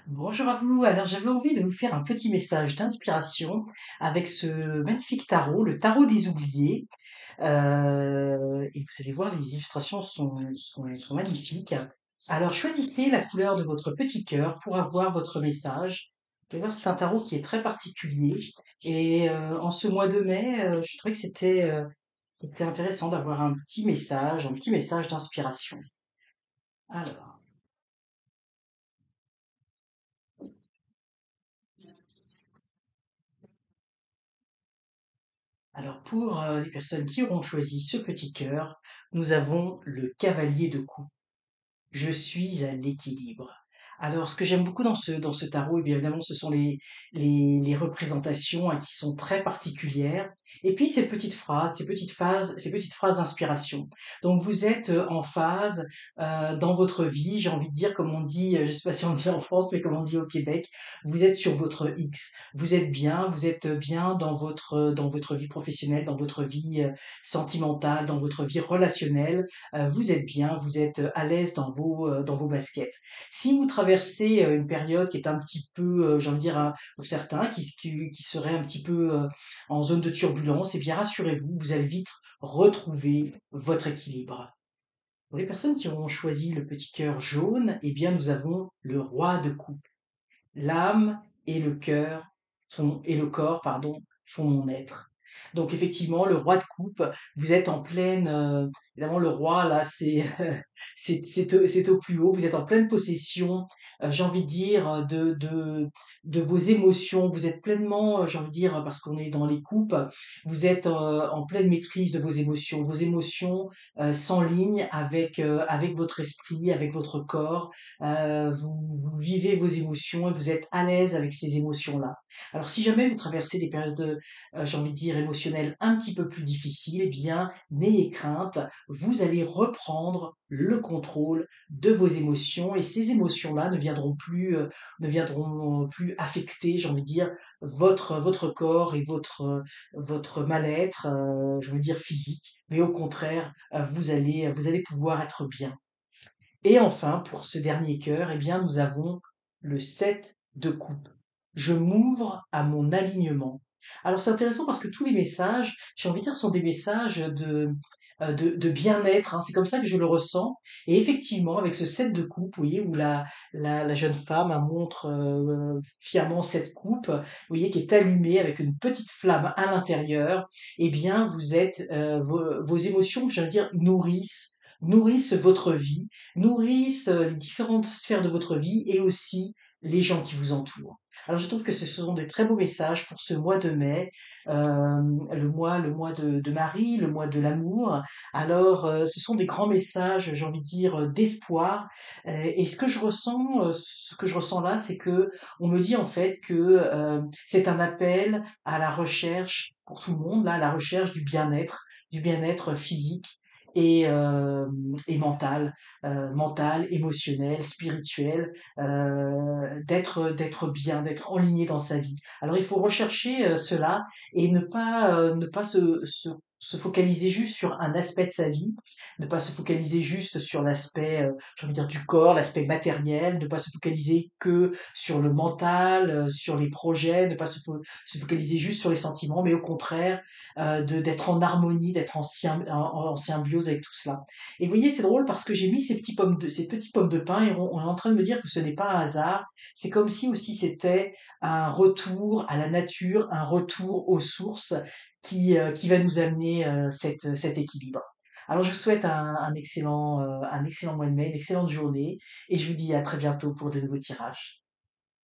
Bonjour à vous. Alors j'avais envie de vous faire un petit message d'inspiration avec ce magnifique tarot, le tarot des oubliés. Et vous allez voir, les illustrations sont magnifiques. Alors choisissez la couleur de votre petit cœur pour avoir votre message. Vous allez voir, c'est un tarot qui est très particulier. Et en ce mois de mai, je trouvais que c'était intéressant d'avoir un petit message d'inspiration. Alors. Alors pour les personnes qui auront choisi ce petit cœur, nous avons le cavalier de coupe. Je suis à l'équilibre. Alors, ce que j'aime beaucoup dans ce tarot, eh bien évidemment, ce sont les représentations hein, qui sont très particulières. Et puis ces petites phrases, ces petites phrases d'inspiration. Donc vous êtes en phase dans votre vie, j'ai envie de dire, comme on dit, je sais pas si on dit en France, mais comme on dit au Québec, vous êtes sur votre X. Vous êtes bien dans votre vie professionnelle, dans votre vie sentimentale, dans votre vie relationnelle vous êtes bien, vous êtes à l'aise dans vos baskets. Si vous traversez une période qui est un petit peu, j'ai envie de dire, pour certains, qui serait un petit peu en zone de turbulence, eh bien rassurez-vous, vous allez vite retrouver votre équilibre. Pour les personnes qui ont choisi le petit cœur jaune, eh bien nous avons le roi de coupe. L'âme et le cœur et le corps, pardon, font mon être. Donc effectivement, le roi de coupe, vous êtes en pleine, évidemment le roi là, c'est c'est au plus haut. Vous êtes en pleine possession, j'ai envie de dire, de vos émotions. Vous êtes pleinement, j'ai envie de dire, parce qu'on est dans les coupes, vous êtes en pleine maîtrise de vos émotions. Vos émotions s'enlignent avec votre esprit, avec votre corps. Vous vivez vos émotions et vous êtes à l'aise avec ces émotions-là. Alors si jamais vous traversez des périodes, j'ai envie de dire émotionnelles un petit peu plus difficiles, eh bien n'ayez crainte, vous allez reprendre le contrôle de vos émotions et ces émotions-là ne viendront plus affecter, j'ai envie de dire, votre corps et votre mal-être, j'ai envie de dire physique, mais au contraire, vous allez pouvoir être bien. Et enfin, pour ce dernier cœur, eh bien, nous avons le 7 de coupe. Je m'ouvre à mon alignement. Alors c'est intéressant parce que tous les messages, j'ai envie de dire, sont des messages de bien-être, hein. C'est comme ça que je le ressens. Et effectivement, avec ce 7 de coupe, vous voyez, où la jeune femme elle montre fièrement cette coupe, vous voyez, qui est allumée avec une petite flamme à l'intérieur, eh bien, vos émotions, j'ai envie de dire, nourrissent votre vie, nourrissent les différentes sphères de votre vie et aussi les gens qui vous entourent. Alors je trouve que ce sont des très beaux messages pour ce mois de mai, le mois de Marie, le mois de l'amour. Alors ce sont des grands messages, j'ai envie de dire, d'espoir. Et ce que je ressens là, c'est que on me dit en fait que c'est un appel à la recherche pour tout le monde, là, à la recherche du bien-être physique et mental, émotionnel, spirituel, d'être bien, d'être enligné dans sa vie. Alors il faut rechercher cela et ne pas se focaliser juste sur un aspect de sa vie, ne pas se focaliser juste sur l'aspect, j'ai envie de dire, du corps, l'aspect matériel, ne pas se focaliser que sur le mental, sur les projets, ne pas se focaliser juste sur les sentiments, mais au contraire, d'être en harmonie, d'être en symbiose avec tout cela. Et vous voyez, c'est drôle parce que j'ai mis ces petits pommes de pin et on est en train de me dire que ce n'est pas un hasard. C'est comme si aussi c'était un retour à la nature, un retour aux sources qui va nous amener cet équilibre. Alors je vous souhaite un excellent mois de mai, une excellente journée et je vous dis à très bientôt pour de nouveaux tirages.